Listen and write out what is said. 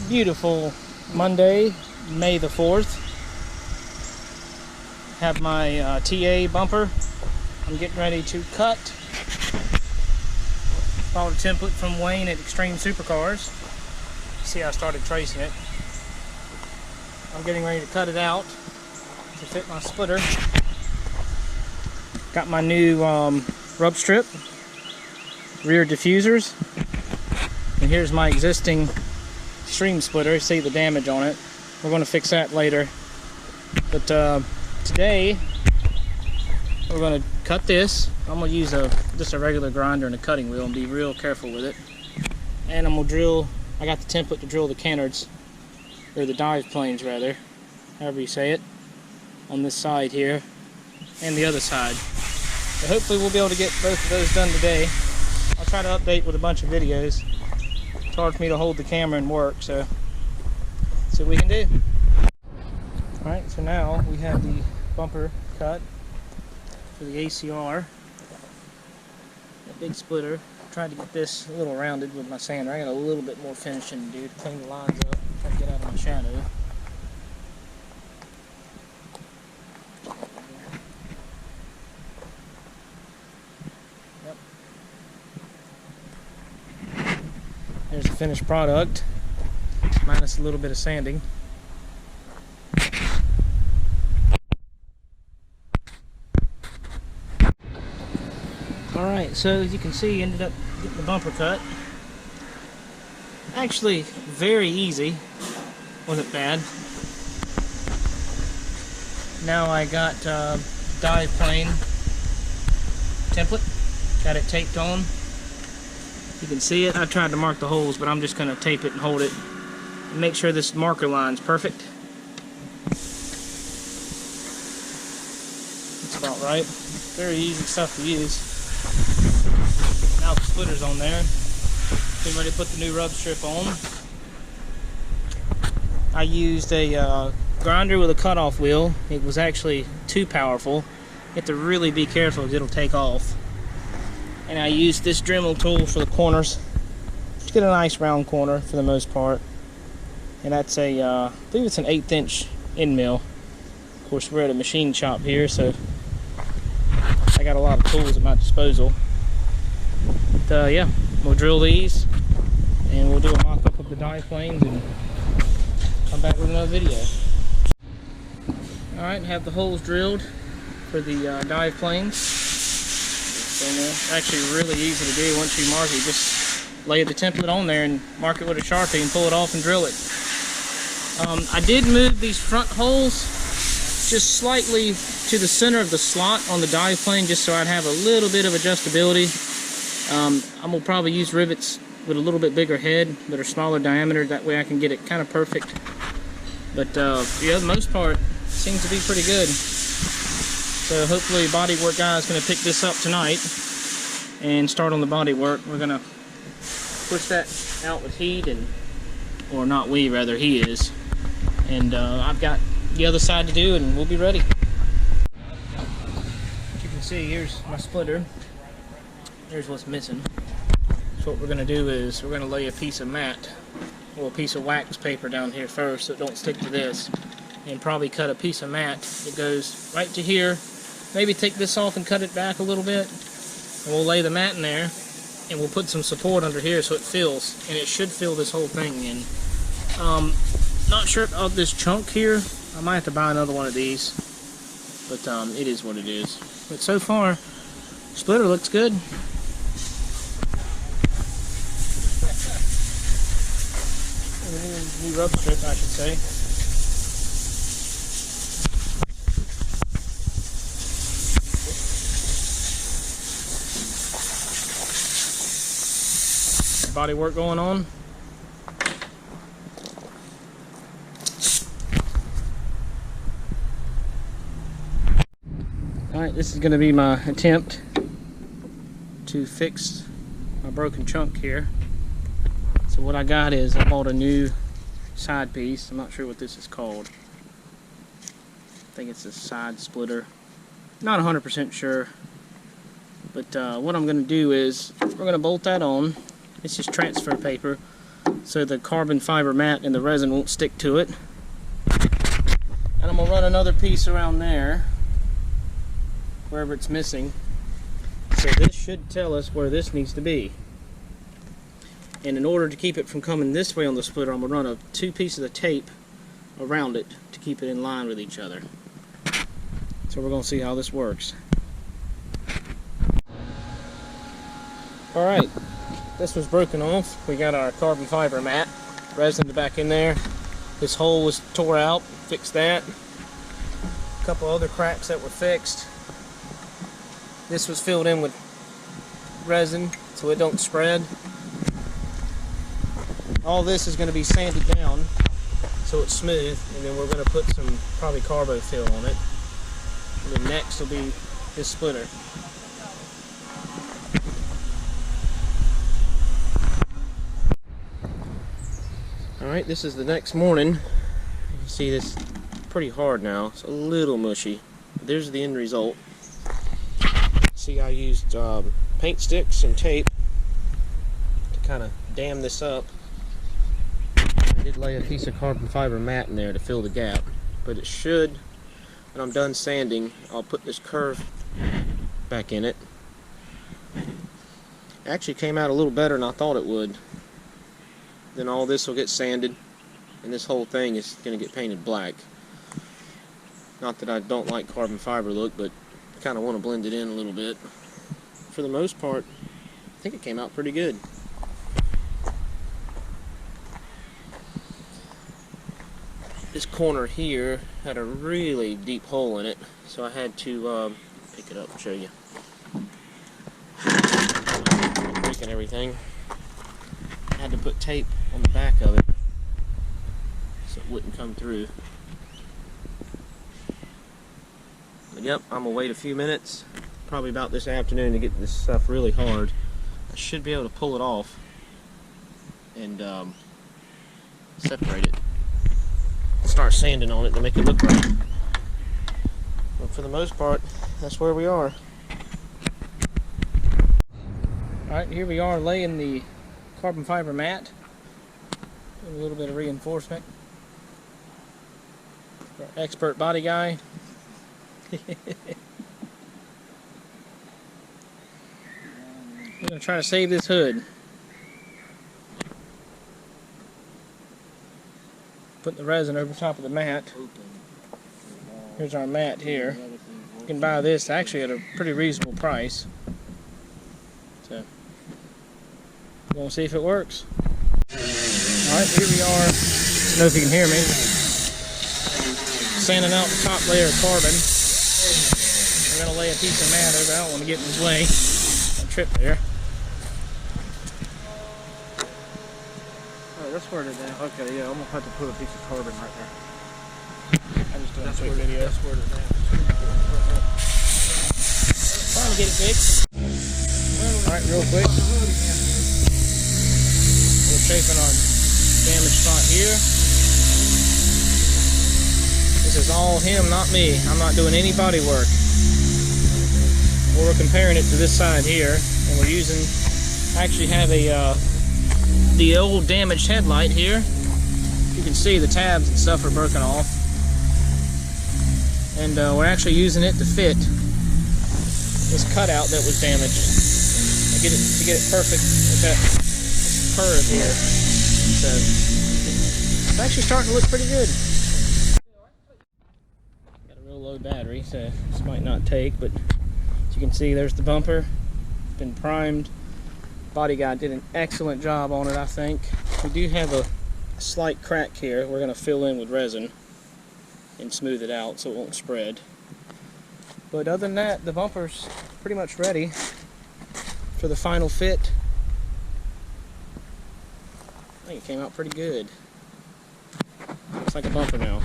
Beautiful Monday, May the 4th. Have my TA bumper. I'm getting ready to cut. Followed a template from Wayne at Extreme Supercars. See, I started tracing it. I'm getting ready to cut it out to fit my splitter. Got my new rub strip, rear diffusers, and here's my existing stream splitter. See the damage on it. We're going to fix that later. But today we're going to cut this. I'm going to use just a regular grinder and a cutting wheel and be real careful with it. And I'm going to drill. I got the template to drill the canards, or the dive planes rather, however you say it, on this side here and the other side. So hopefully we'll be able to get both of those done today. I'll try to update with a bunch of videos. It's hard for me to hold the camera and work, so see what we can do. Alright, so now we have the bumper cut for the ACR. That big splitter. Tried to get this a little rounded with my sander. I got a little bit more finishing to do to clean the lines up. Try to get out of my shadow. Yep. There's the finished product, minus a little bit of sanding. Alright, so as you can see, ended up getting the bumper cut. Actually, very easy. Wasn't bad. Now I got dive plane template. Got it taped on. You can see it. I tried to mark the holes, but I'm just going to tape it and hold it. And make sure this marker line's perfect. That's about right. Very easy stuff to use. Now the splitter's on there. Getting ready to put the new rub strip on. I used a grinder with a cutoff wheel. It was actually too powerful. You have to really be careful because it'll take off. And I used this Dremel tool for the corners to get a nice round corner for the most part. And that's a, I believe it's an 1/8 inch end mill. Of course, we're at a machine shop here, so I got a lot of tools at my disposal. But yeah, we'll drill these and we'll do a mock-up of the dive planes and come back with another video. Alright, have the holes drilled for the dive planes. And it's actually really easy to do. Once you mark it, just lay the template on there and mark it with a Sharpie and pull it off and drill it. I did move these front holes just slightly to the center of the slot on the dive plane just so I'd have a little bit of adjustability. I'm going to probably use rivets with a little bit bigger head that are smaller diameter. That way I can get it kind of perfect. But yeah, the most part seems to be pretty good. So hopefully Bodywork guy is going to pick this up tonight and start on the bodywork. We're going to push that out with heat, and or not we, rather he is. And I've got the other side to do and we'll be ready. As you can see, here's my splitter. Here's what's missing. So what we're going to do is we're going to lay a piece of mat or a piece of wax paper down here first so it don't stick to this, and probably cut a piece of mat that goes right to here. Maybe take this off and cut it back a little bit, and we'll lay the mat in there and we'll put some support under here so it fills, and it should fill this whole thing in. Not sure about this chunk here. I might have to buy another one of these, but it is what it is. But so far, splitter looks good. New rub strip, I should say. Body work going on. Alright, this is going to be my attempt to fix my broken chunk here. So what I got is I bought a new side piece. I'm not sure what this is called. I think it's a side splitter. Not 100% sure. But what I'm going to do is we're going to bolt that on. It's just transfer paper. so the carbon fiber mat and the resin won't stick to it. And I'm going to run another piece around there, wherever it's missing. So this should tell us where this needs to be. And in order to keep it from coming this way on the splitter, I'm going to run two pieces of tape around it to keep it in line with each other. So we're going to see how this works. Alright, this was broken off. We got our carbon fiber mat, resin back in there. This hole was tore out, fixed that. A couple other cracks that were fixed. This was filled in with resin so it don't spread. All this is going to be sanded down so it's smooth, and then we're going to put some probably carbo fill on it. And then next will be this splitter. Alright, this is the next morning. You can see this pretty hard now. It's a little mushy. There's the end result. See, I used paint sticks and tape to kind of dam this up. I did lay a piece of carbon fiber mat in there to fill the gap, but it should, when I'm done sanding, I'll put this curve back in it. It actually came out a little better than I thought it would. Then all this will get sanded, and this whole thing is going to get painted black. Not that I don't like carbon fiber look, but I kind of want to blend it in a little bit. For the most part, I think it came out pretty good. This corner here had a really deep hole in it, so I had to pick it up and show you. Breaking everything. I had to put tape on the back of it so it wouldn't come through. But yep, I'm gonna wait a few minutes, probably about this afternoon, to get this stuff really hard. I should be able to pull it off and separate it. Start sanding on it to make it look right. But for the most part, that's where we are. Alright, here we are laying the carbon fiber mat. A little bit of reinforcement. Our expert body guy. We're going to try to save this hood. Put the resin over top of the mat. Here's our mat here. You can buy this actually at a pretty reasonable price. So, we're going to see if it works. Alright, here we are. I don't know if you can hear me. Sanding out the top layer of carbon. We're going to lay a piece of mat over. I don't want to get in his way. I'll trip there. That's where it is. Okay, yeah, I'm gonna have to put a piece of carbon right there. I just doing a quick video. That's where it is. Trying to get it fixed. Alright, real quick. We're chafing our damaged spot here. This is all him, not me. I'm not doing any body work. Well, we're comparing it to this side here, and we're using, I actually have a the old damaged headlight here. You can see the tabs and stuff are broken off, and we're actually using it to fit this cutout that was damaged. To get it perfect with that curve here. So it's actually starting to look pretty good. Got a real low battery, so this might not take, but as you can see, there's the bumper. It's been primed. Body guy did an excellent job on it, I think. We do have a slight crack here. We're going to fill in with resin and smooth it out so it won't spread. But other than that, the bumper's pretty much ready for the final fit. I think it came out pretty good. Looks like a bumper now.